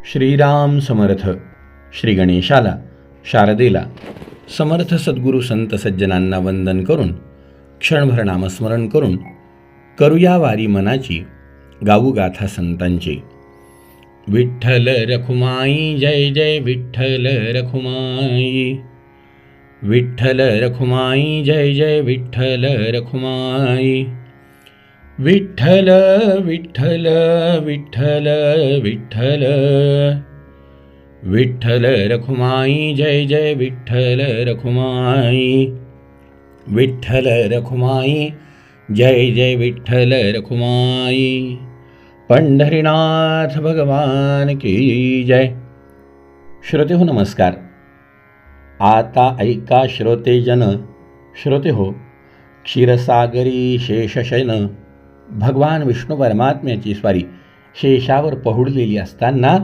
श्रीराम समर्थ. श्री गणेशाला, शारदेला, समर्थ सद्गुरू संत सज्जनांना वंदन करून क्षणभर नामस्मरण करून करूया वारी मनाची, गाऊ गाथा संतांची. विठ्ठल रखुमाई जय जय विठ्ठल रखुमाई, विठ्ठल रखुमाई जय जय विठ्ठल रखुमाई. विठ्ठल विठ्ठल विठ्ठल विठ्ठल, विठ्ठल रखुमाई जय जय विठ्ठल रखुमाई. विठ्ठल रखुमाई जय जय विठ्ठल रखुमाई. पंढरीनाथ भगवान की जय. श्रोते हो नमस्कार. आता ऐका श्रोतेजन, श्रोते हो, क्षीरसागरी शेषशयन भगवान विष्णू परमात्म्याची स्वारी शेषावर पहुडलेली असताना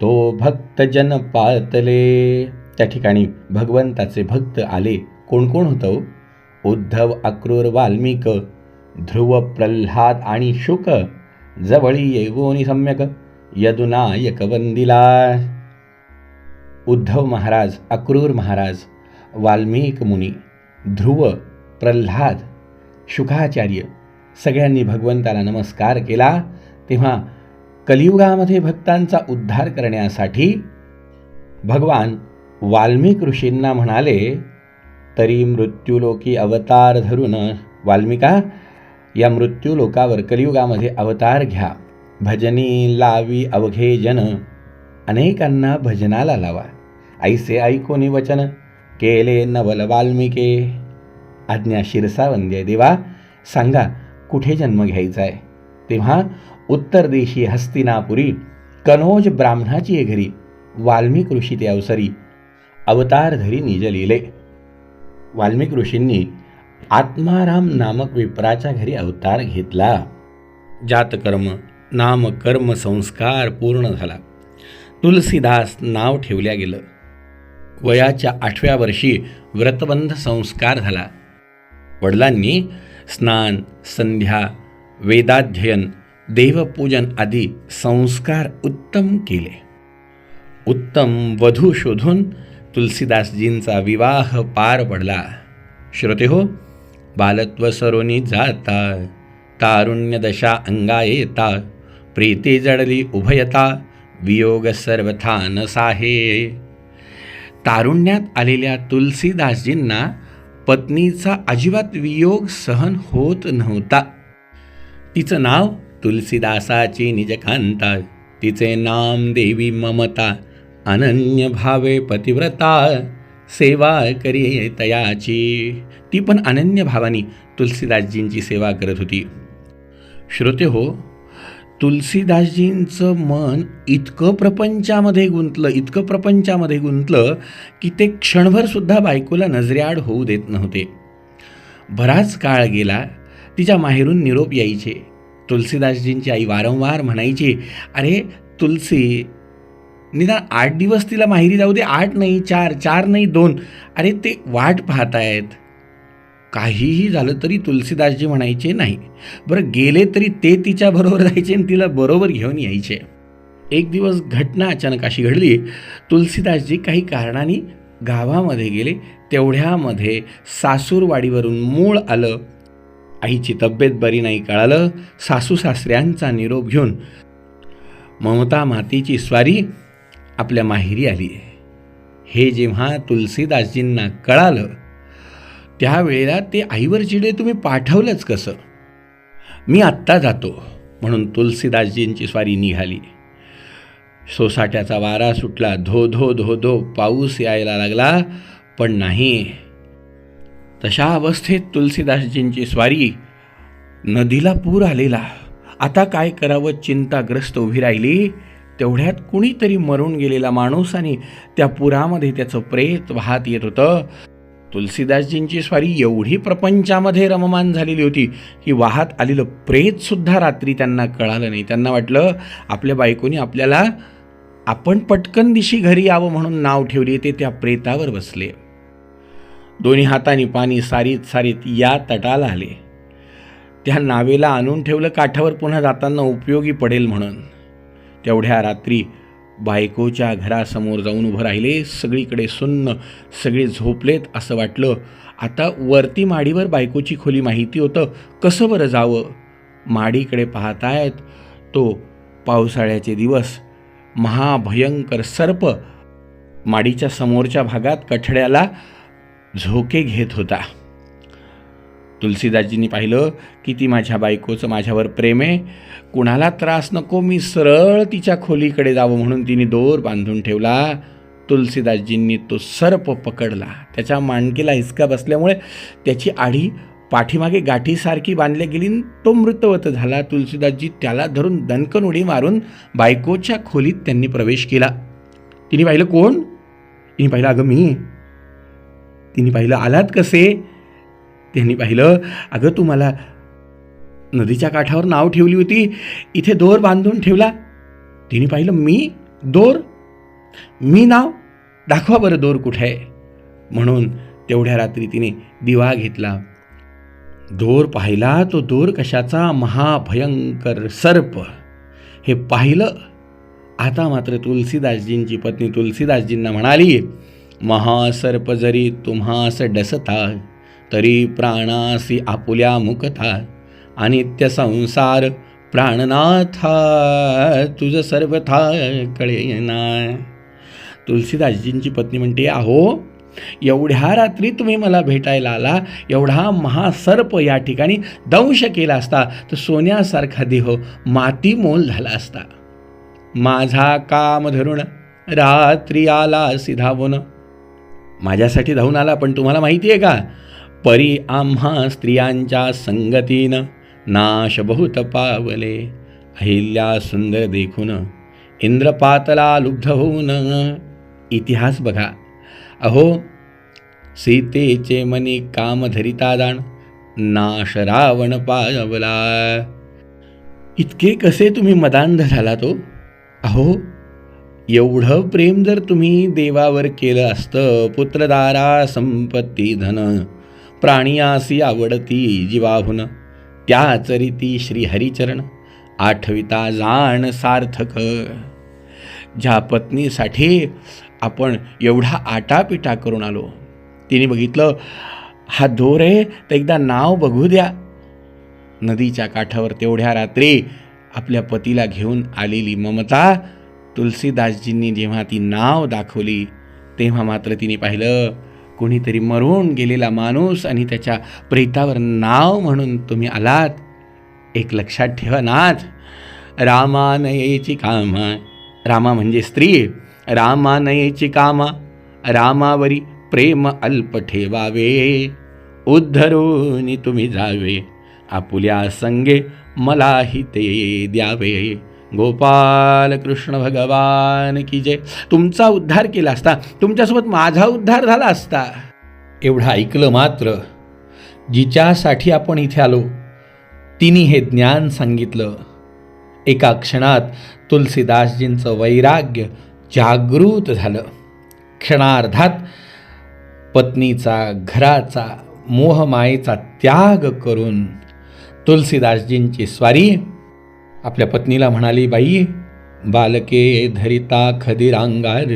तो भक्तजन पातले. त्या ठिकाणी भगवंताचे भक्त आले. कोण कोण होतं? उद्धव, अक्रूर, वाल्मिक, ध्रुव, प्रल्हाद आणि शुक. जवळी येऊनी सम्यक यदुनायक वंदिला. उद्धव महाराज, अक्रूर महाराज, वाल्मिक मुनी, ध्रुव, प्रल्हाद, शुकाचार्य सगळ्यांनी भगवंताला नमस्कार केला. तेव्हा कलियुगामध्ये भक्तांचा उद्धार करण्यासाठी भगवान वाल्मिक ऋषींना म्हणाले, तरी मृत्यूलोकी अवतार धरून वाल्मिका, या मृत्यूलोकावर कलियुगामध्ये अवतार घ्या. भजनी लावी अवघे जन, अनेकांना भजनाला लावा. ऐसे ऐकोनी वचन केले नवल वाल्मिके. आज्ञा शिरसावंद्य देवा, सांगा कुठे जन्म घ्यायचा आहे. तेव्हा उत्तर देशी हस्तिनापुरी कनोज ब्राह्मणाची घरी वाल्मिक ऋषी ते अवसरी अवतार धरी निज लिहिले. वाल्मिक ऋषींनी आत्माराम नामक विप्राच्या घरी अवतार घेतला. जातकर्म, नामकर्म संस्कार पूर्ण झाला. तुलसीदास नाव ठेवल्या गेलं. वयाच्या 8व्या वर्षी व्रतबंध संस्कार झाला. वडिलांनी स्नान, संध्या, वेदाध्ययन, देवपूजन आदी संस्कार उत्तम केले. उत्तम वधू शोधून तुलसीदासजींचा विवाह पार पडला. श्रोते हो, बालत्व सरोनी जाता, तारुण्य दशा अंगा येता, प्रीती जडली उभयता, वियोग सर्वथा न साहे. तारुण्यात आलेल्या तुलसीदासजींना पत्नीचा अजिबात वियोग सहन होत नव्हता. तिचं नाव तुलसीदासाची निजकांता, तिचे नाम देवी ममता, अनन्य भावे पतिव्रता, सेवा करी तयाची. ती पण अनन्य भावानी तुलसीदासजींची सेवा करत होती. श्रोते हो, तुलसीदासजींचं मन इतकं प्रपंचामध्ये गुंतलं की ते क्षणभरसुद्धा बायकोला नजरेआड होऊ देत नव्हते. बराच काळ गेला. तिच्या माहेरून निरोप यायचे. तुलसीदासजींची आई वारंवार म्हणायची, अरे तुलसी, निदान 8 दिवस तिला माहेरी जाऊ दे. 8 नाही 4, 4 नाही 2. अरे ते वाट पाहतायत. काहीही झालं तरी तुलसीदासजी म्हणायचे नाही. बरं, गेले तरी ते तिच्याबरोबर जायचे आणि तिला बरोबर घेऊन यायचे. एक दिवस घटना अचानक अशी घडली. तुलसीदासजी काही कारणाने गावामध्ये गेले. तेवढ्यामध्ये सासूरवाडीवरून मूळ आलं. आईची तब्येत बरी नाही कळालं. सासू सासऱ्यांचा निरोप घेऊन ममता मातेची स्वारी आपल्या माहेरी आली. हे जेव्हा तुलसीदासजींना कळालं, त्यावेळेला ते आईवर चिडले, तुम्ही पाठवलंच कसं? मी आत्ता जातो म्हणून तुलसीदासजींची स्वारी निघाली. सोसाट्याचा वारा सुटला. धो धो धो धो पाऊस यायला लागला. पण नाही, तशा अवस्थेत तुलसीदासजींची स्वारी, नदीला पूर आलेला. आता काय करावं चिंताग्रस्त उभी राहिली. तेवढ्यात कुणीतरी मरून गेलेला माणूस आणि त्या पुरामध्ये त्याचं प्रेत वाहत येत होतं. तुलसीदासजींची स्वारी एवढी प्रपंचामध्ये रममान झालेली होती की वाहत आलेलं प्रेतसुद्धा रात्री त्यांना कळालं नाही. त्यांना वाटलं आपल्या बायकोनी आपल्याला आपण पटकन दिशी घरी यावं म्हणून नाव ठेवली. ते त्या प्रेतावर बसले. दोन्ही हातांनी पाणी सारीत सारीत या तटाला आले. त्या नावेला आणून ठेवलं काठावर, पुन्हा जाताना उपयोगी पडेल म्हणून. तेवढ्या रात्री बायकोच्या घरासमोर जाऊन उभं राहिले. सगळीकडे सुन्न, सगळे झोपलेत असं वाटलं. आता वरती माडीवर बायकोची खोली माहिती होतं, कसं बरं जावं. माडीकडे पाहतायत तो पावसाळ्याचे दिवस, महाभयंकर सर्प माडीच्या समोरच्या भागात कठड्याला झोके घेत होता. तुलसीदासजींनी पाहिलं की ती माझ्या बायकोचं माझ्यावर प्रेम आहे, कुणाला त्रास नको, मी सरळ तिच्या खोलीकडे जावं म्हणून तिने दोर बांधून ठेवला. तुलसीदासजींनी तो सर्प पकडला. त्याच्या मांडकीला हिसका बसल्यामुळे त्याची आडी पाठीमागे गाठीसारखी बांधल्या गेली, तो मृतवत झाला. तुलसीदासजी त्याला धरून दणकन उडी मारून बायकोच्या खोलीत त्यांनी प्रवेश केला. तिने पाहिलं, कोण? तिने पाहिलं, अगं मी. तिने पाहिलं, आलात कसे? त्यांनी पाहिलं, अगं तू मला नदीच्या काठावर नाव ठेवली होती, इथे दोर बांधून ठेवला. तिने पाहिलं, मी? दोर? मी नाव? दाखवा बरं दोर कुठे आहे. म्हणून तेवढ्या रात्री तिने दिवा घेतला, दोर पाहिला. तो दोर कशाचा? महाभयंकर सर्प. हे पाहिलं. आता मात्र तुलसीदासजींची पत्नी तुलसीदासजींना म्हणाली, महासर्प जरी तुम्हास डसता, तरी प्राणासी आपुल्या मुकता. अनित्य संसार प्राणनाथा, तुझ सर्वथा कळेना. तुलसीदासजींची पत्नी म्हणते, अहो एवढ्या रात्री तुम्ही मला भेटायला आला, एवढा महासर्प या ठिकाणी दंश केला असता तर सोन्यासारखा देह माती मोल झाला असता. माझा काम धरून रात्री आला धावून. माझ्यासाठी धावून आला, पण तुम्हाला माहिती आहे का, परी आम्हा स्त्रियांच्या संगतीनं नाश बहुत पावले. अहिल्या सुंदर देखून इंद्रपातला लुब्ध होऊन. इतिहास बघा. अहो सीतेचे मनी काम धरिता दाण, नाश रावण पावला. इतके कसे तुम्ही मदांध झाला तो. अहो एवढं प्रेम जर तुम्ही देवावर केलं असतं, पुत्रदारा संपत्ती धन, प्राणियासी आवडती जीवाहुन, त्याचरिती श्रीहरिचरण, आठविता जाण सार्थक. ज्या पत्नीसाठी आपण एवढा आटापिटा करून आलो, तिने बघितलं हा दोर आहे तर एकदा नाव बघू द्या. नदीच्या काठावर तेवढ्या रात्री आपल्या पतीला घेऊन आलेली ममता, तुलसीदासजींनी जेव्हा ती नाव दाखवली तेव्हा मात्र तिने पाहिलं, कोणीतरी मरून गेलेला माणूस आणि त्याच्या प्रेतावर नाव म्हणून तुम्ही आलात. एक लक्षात ठेवा नाथ, रामानयेची कामा, रामा म्हणजे स्त्री, रामानयेची कामा, रामावरी प्रेम अल्प ठेवावे, उद्धरून तुम्ही जावे, आपुल्या संगे मलाही ते द्यावे. गोपाल कृष्ण भगवान की जय. तुमचा उद्धार केला असता, तुमच्यासोबत माझा उद्धार झाला असता. एवढं ऐकलं मात्र जिच्यासाठी आपण इथे आलो तिने हे ज्ञान सांगितलं. एका क्षणात तुलसीदासजींचं वैराग्य जागृत झालं. क्षणार्धात पत्नीचा, घराचा, मोहमायेचा त्याग करून तुलसीदासजींची स्वारी आपल्या पत्नीला म्हणाली, बाई बालके धरिता खदिरांगार.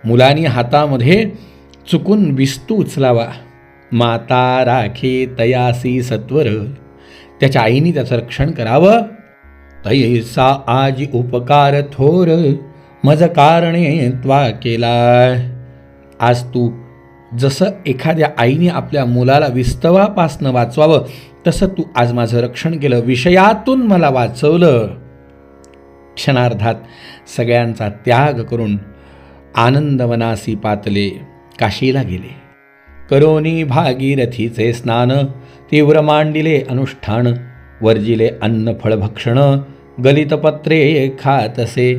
मुलांनी हातामध्ये चुकून विस्तू उचलावा, माता राखे तयासी सत्वर. त्याच्या आईने त्याचं रक्षण करावं. तैसा आजी उपकार थोर, मज कारणे त्वा केला. आज तू जसं एखाद्या आईने आपल्या मुलाला विस्तवापासनं वाचवावं तसं तू आज माझं रक्षण केलं, विषयातून मला वाचवलं. क्षणार्धात सगळ्यांचा त्याग करून आनंदवनासी पातले काशीला गेले. करोनी भागीरथीचे स्नान, तीव्र मांडिले अनुष्ठान, वर्जिले अन्न फळभक्षण, गलितपत्रे खातसे.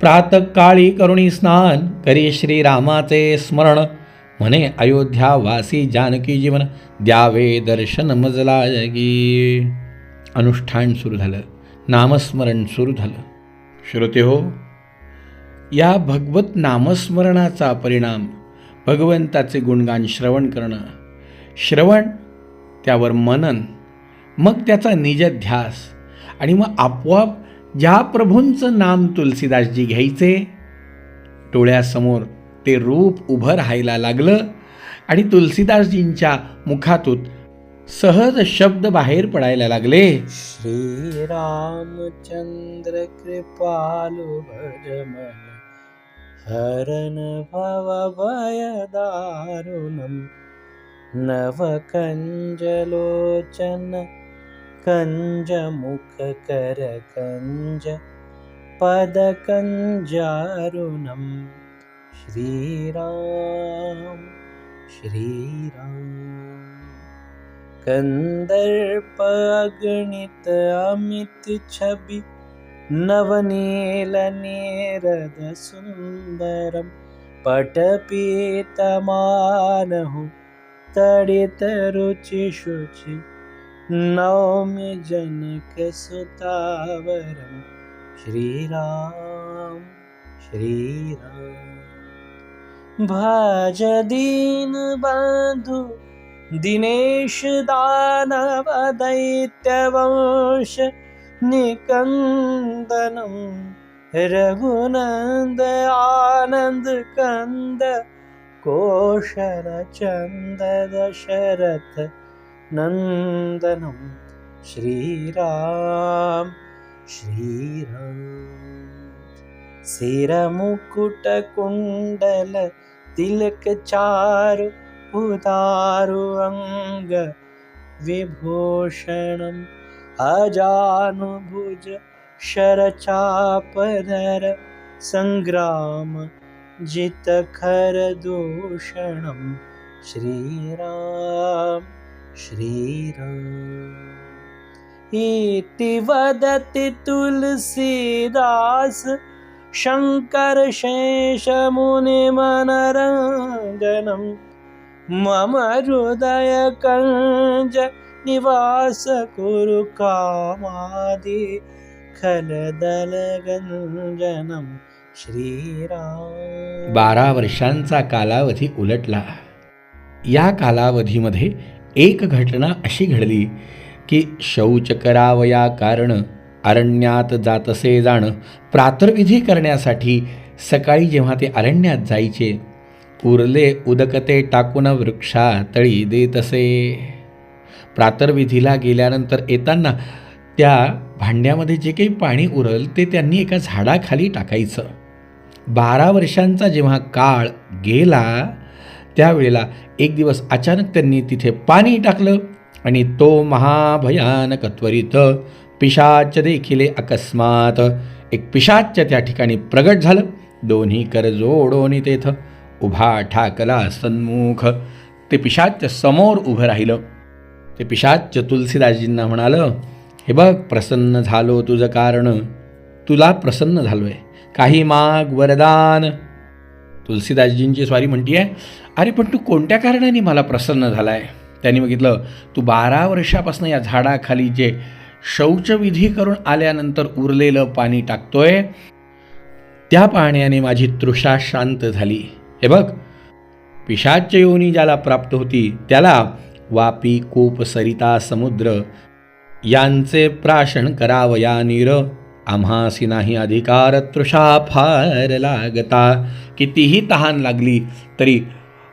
प्रातःकाळी करुणी स्नान, करी श्रीरामाचे स्मरण, म्हणे अयोध्या वासी जानकी जीवन, द्यावे दर्शन मजला जगी. अनुष्ठान सुरू झालं, नामस्मरण सुरू झालं. श्रोते हो, या भगवत नामस्मरणाचा परिणाम भगवंताचे गुणगान श्रवण करणं, श्रवण त्यावर मनन, मग त्याचा निजध्यास, आणि मग आपोआप ज्या प्रभूंचं नाम तुलसीदासजी घ्यायचे डोळ्यासमोर ते रूप उभं राहायला लागलं आणि तुलसीदासजींच्या मुखातून सहज शब्द बाहेर पडायला लागले. श्री रामचंद्र कृपालु भज मन हरन भव भय दारुणम नव कंज लोचन कंज मुख कर कंज पद कंजारुणम श्रीराम श्रीराम कंदर्प अगणित अमित छवि नवनील नीरद सुंदरम पटपीतमानहु तडित रुचि शुचि नौमि जनक सुतावरम श्रीराम श्रीराम भज दीन बंधु दिनेश दानव दैत्यवंश निकंदनम रघुनंद आनंद कंद कोशल चंद दशरथ नंदनम श्रीराम श्रीराम सिर मुकुट कुंडल तिलक चारु उदारु अंग विभूषणम अजानुभुज शरचापधर संग्राम जित खर दूषणम श्रीराम श्रीराम इति वदति तुलसीदास शंकर शेष मुनि मनरंजनम मम हृदय कंज निवास कुरु कामादि खलदल गंजनम श्रीराम. 12 वर्षांचा कालावधी उलटला. या कालावधीमध्ये एक घटना अशी घडली की शौच करावया कारण अरण्यात जातसे जाण. प्रातर्विधी करण्यासाठी सकाळी जेव्हा ते अरण्यात जायचे उरले उदकते टाकून वृक्षातळी देतसे. प्रातर्विधीला गेल्यानंतर येताना त्या भांड्यामध्ये जे काही पाणी उरल ते त्यांनी एका झाडाखाली टाकायचं. 12 वर्षांचा जेव्हा काळ गेला त्यावेळेला एक दिवस अचानक त्यांनी तिथे पाणी टाकलं आणि तो महाभयानक त्वरित पिशाच देखील अकस्मात एक पिशाच त्या ठिकाणी प्रगट झालं. दोन्ही कर जोडोनी तेथ उभा ठाकला सन्मुख. ते पिशाच समोर उभं राहिलं. ते पिशाच तुलसीदासजींना म्हणालं, हे बघ प्रसन्न झालो तुझं कारण, तुला प्रसन्न झालोय, काही माग वरदान. तुलसीदासजींची स्वारी म्हणतीये, अरे पण तू कोणत्या कारणाने मला प्रसन्न झालाय? त्यांनी बघितलं तू 12 वर्षापासून या झाडाखाली जे शौचविधी करून आल्यानंतर उरलेलं पाणी टाकतोय त्या पाण्याने माझी तृषा शांत झाली. हे बघ पिशाच योनी ज्याला प्राप्त होती त्याला वापी कूप सरिता समुद्र यांचे प्राशन करावया नीर. आम्हासी नाही अधिकार तृषा फार लागता. कितीही तहान लागली तरी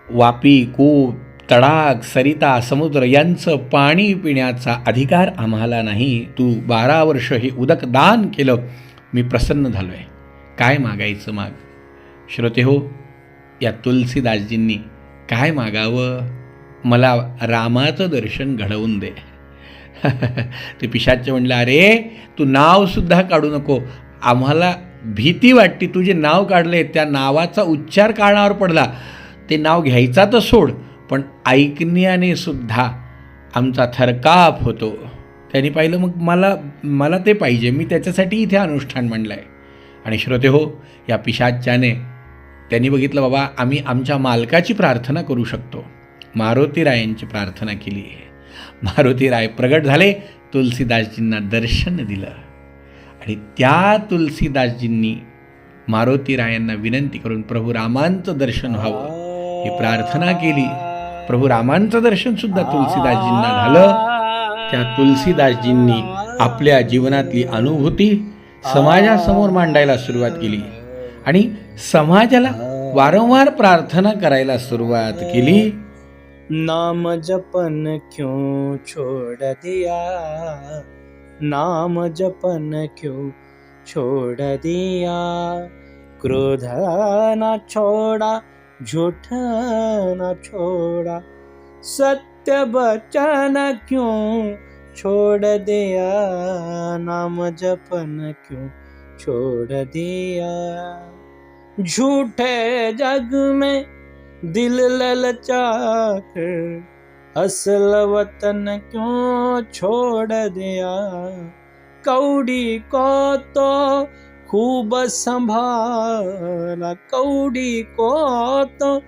वापी कूप तडाग सरिता समुद्र यांचं पाणी पिण्याचा अधिकार आम्हाला नाही. तू 12 वर्ष हे उदक दान केलं, मी प्रसन्न झालो आहे, काय मागायचं माग. श्रोते हो, या तुलसीदासजींनी काय मागावं? मला रामाचं दर्शन घडवून दे. ते पिशाच म्हणलं, अरे तू नावसुद्धा काढू नको, आम्हाला भीती वाटते. तू जे नाव काढले त्या नावाचा उच्चार कानावर पडला, ते नाव घ्यायचा तर सोड, पण ऐकण्याने सुद्धा आमचा थरकाप होतो. त्यांनी पाहिलं मग मला ते पाहिजे, मी त्याच्यासाठी इथे अनुष्ठान म्हणलं आहे. आणि श्रोते हो, या पिशाच्याने त्यांनी बघितलं बाबा आम्ही आमच्या मालकाची प्रार्थना करू शकतो. मारुतीरायांची प्रार्थना केली. मारुतीराय प्रगट झाले, तुलसीदासजींना दर्शन दिलं आणि त्या तुलसीदासजींनी मारुतीरायांना विनंती करून प्रभू रामांचं दर्शन व्हावं ही प्रार्थना केली. प्रभू रामांचं दर्शनसुद्धा तुलसीदासजींना झालं. त्या तुलसीदासजींनी आपल्या जीवनातली अनुभूती समाजासमोर मांडायला सुरुवात केली आणि समाजाला वारंवार प्रार्थना करायला सुरुवात केली. नाम जपन क्यों छोड़ दिया, नाम जपन क्यों छोड़ दिया, क्रोध न छोड़ा, झूठ न छोड़ा, सत्य वचन क्यों छोड़ दिया, नाम जपन क्यों छोड़ दिया, झूठे जग में दिल ललचा कर असल वतन क्यों छोड़ दिया, कौड़ी को तो खूब संभाला, कौड़ी को तो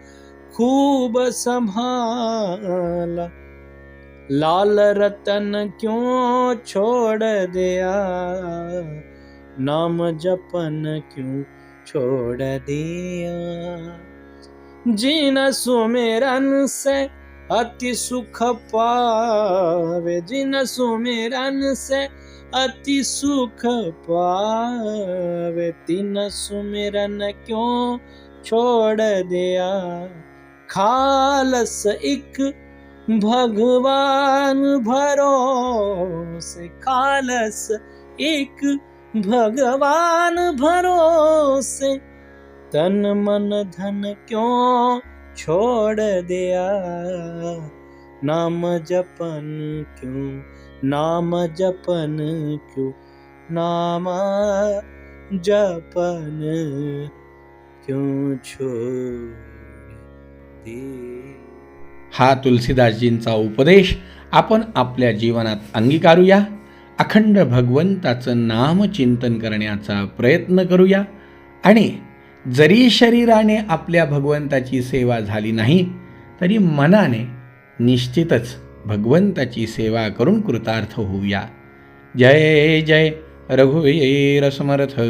खूब संभाला, लाल रतन क्यों छोड़ दिया, नाम जपन क्यों छोड़ दिया, जिन सुमिरन से अति सुख पावे, जिन सुमिरन से अति सुख पावे, तिन सुमिरन क्यों छोड़ दिया, खालस एक भगवान भरोसे, खालस एक भगवान भरोसे, तन मन धन क्यों छोड़ दिया, नाम जपन क्यों, नाम जपन क्यों, नाम जपन क्यों छोड़ दिया. हा तुलसीदासजींचा उपदेश आपण आपल्या जीवनात अंगीकारूया. अखंड भगवंताचं नाम चिंतन करण्याचा प्रयत्न करूया आणि जरी शरीराने आपल्या भगवंताची सेवा झाली नाही तरी मनाने निश्चितच भगवंताची सेवा करून कृतार्थ होऊया. जय जय रघुवीर समर्थ.